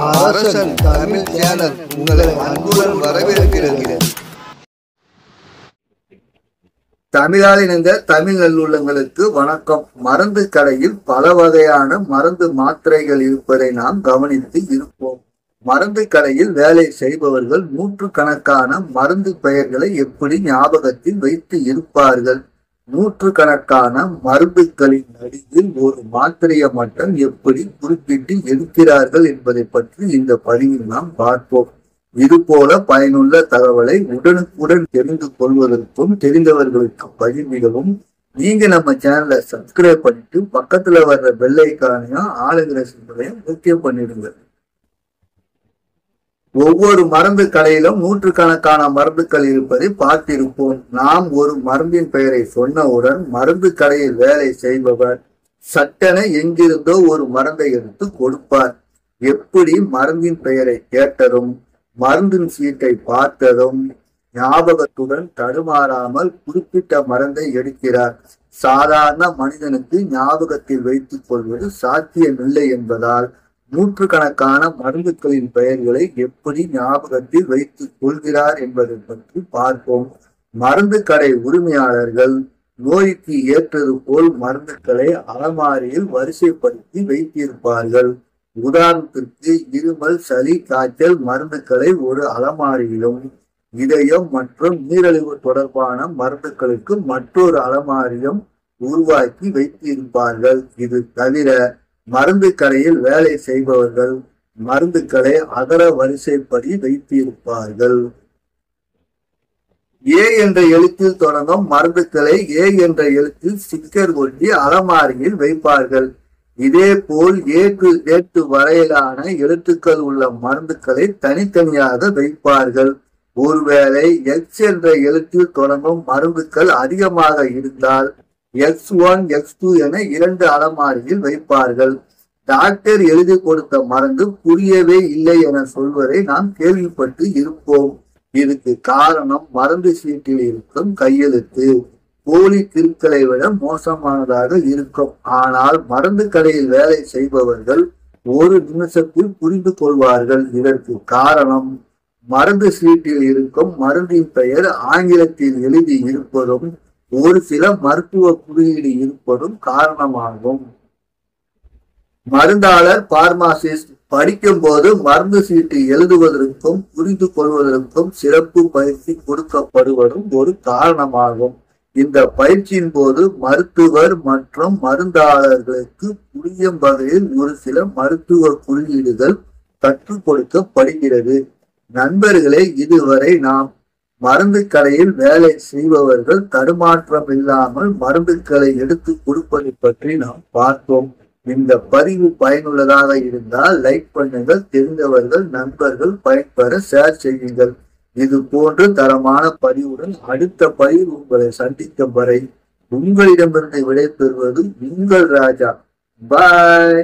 அரசன் தமிழ் சேனல் உங்களை அன்புடன் வரவேற்கிறது. தமிழால் இணைந்த தமிழ் நல்லுள்ளங்களுக்கு வணக்கம். மருந்து கடையில் பல வகையான மருந்து மாத்திரைகள் இருப்பதை நாம் கவனித்து இருப்போம். மருந்து கடையில் வேலை செய்பவர்கள் நூற்றுக்கணக்கான மருந்து பெயர்களை எப்படி ஞாபகத்தில் வைத்து இருப்பார்கள்? நூற்றுக்கணக்கான மருந்துகளின் நடுவில் ஒரு மாத்திரையை மட்டும் எப்படி குறிப்பிட்டு எடுக்கிறார்கள் என்பதை பற்றி இந்த பதிவில் நாம் பார்ப்போம். இது போல பயனுள்ள தகவலை உடனுக்குடன் தெரிந்து கொள்வதற்கும் தெரிந்தவர்களுக்கு பகிர்ந்திடவும் நீங்க நம்ம சேனலை சப்ஸ்கிரைப் பண்ணிட்டு பக்கத்துல வர்ற பெல் ஐகானையும் ஆளுங்கிற சிம்பலையும் முக்கியம் பண்ணிடுங்க. ஒவ்வொரு மருந்து கடையிலும் நூற்றுக்கணக்கான மருந்துகள் இருப்பதை பார்த்திருப்போம். நாம் ஒரு மருந்தின் பெயரை சொன்னவுடன் மருந்து கடையில் வேலை செய்பவர் சட்டென எங்கிருந்தோ ஒரு மருந்தை எடுத்து கொடுப்பார். எப்படி மருந்தின் பெயரை கேட்டதும் மருந்தின் சீட்டை பார்த்ததும் ஞாபகத்துடன் தடுமாறாமல் குறிப்பிட்ட மருந்தை எடுக்கிறார். சாதாரண மனிதனுக்கு ஞாபகத்தில் வைத்துக் கொள்வது சாத்தியமில்லை என்பதால் நூற்றுக்கணக்கான மருந்துகளின் பெயர்களை எப்படி ஞாபகத்தில் வைத்துக் கொள்கிறார் என்பதை பற்றி பார்ப்போம். மருந்து கடை உரிமையாளர்கள் நோய்க்கு ஏற்றது போல் மருந்துகளை அலமாரியில் வரிசைப்படுத்தி வைத்திருப்பார்கள். உதாரணத்திற்கு இருமல், சளி, காய்ச்சல் மருந்துகளை ஒரு அலமாரியிலும், இதயம் மற்றும் நீரிழிவு தொடர்பான மருந்துகளுக்கு மற்றொரு அலமாரியும் உருவாக்கி வைத்திருப்பார்கள். இது தவிர மருந்து கடையில் வேலை செய்பவர்கள் மருந்துகளை அகர வரிசைப்படி வைத்திருப்பார்கள். ஏ என்ற எழுத்தில் தொடங்கும் மருந்துகளை ஏ என்ற எழுத்தில் ஸ்டிக்கர் ஒட்டி அலமாரியில் வைப்பார்கள். இதே போல் ஏ டு Z வரையிலான எழுத்துக்கள் உள்ள மருந்துகளை தனித்தனியாக வைப்பார்கள். ஒருவேளை எக்ஸ் என்ற எழுத்தில் தொடங்கும் மருந்துகள் அதிகமாக இருந்தால் X1, X2 என இரண்டு அலமாரியில் வைப்பார்கள். டாக்டர் எழுதி கொடுத்த மருந்து புரியவே இல்லை என சொல்வதை நாம் கேள்விப்பட்டு இருப்போம். இதுக்கு காரணம் மருந்து சீட்டில் இருக்கும் கையெழுத்து போலி கிருக்களை விட மோசமானதாக இருக்கும். ஆனால் மருந்து கடையில் வேலை செய்பவர்கள் ஒரு நிமிஷத்தில் புரிந்து கொள்வார்கள். இதற்கு காரணம் மருந்து சீட்டில் இருக்கும் மருந்தின் பெயர் ஆங்கிலத்தில் எழுதி இருப்பதும் ஒரு சில மருத்துவ குறியீடு இருப்பதும் காரணமாகும். மருந்தாளர் பார்மாசிஸ்ட் படிக்கும் போது மருந்து சீட்டு எழுதுவதற்கும் புரிந்து கொள்வதற்கும் சிறப்பு பயிற்சி கொடுக்கப்படுவதும் ஒரு காரணமாகும். இந்த பயிற்சியின் போது மருத்துவர் மற்றும் மருந்தாளர்களுக்கு புரியும் வகையில் ஒரு சில மருத்துவ குறியீடுகள் கற்றுக் கொடுக்கப்படுகிறது. நண்பர்களே, இதுவரை நாம் மருந்து கடையில் வேலை செய்பவர்கள் தடுமாற்றம் இல்லாமல் மருந்துகளை எடுத்து கொடுப்பதை பற்றி நாம் பார்த்தோம். இந்த பதிவு பயனுள்ளதாக இருந்தால் லைக் பண்ணுங்கள். தெரிந்தவர்கள் நண்பர்கள் பயன்பெற ஷேர் செய்யுங்கள். இது போன்று தரமான பதிவுடன் அடுத்த பதிவு உங்களை சந்திக்கும் வரை உங்களிடமிருந்து விடைபெறுவது உங்கள் ராஜா. பாய்.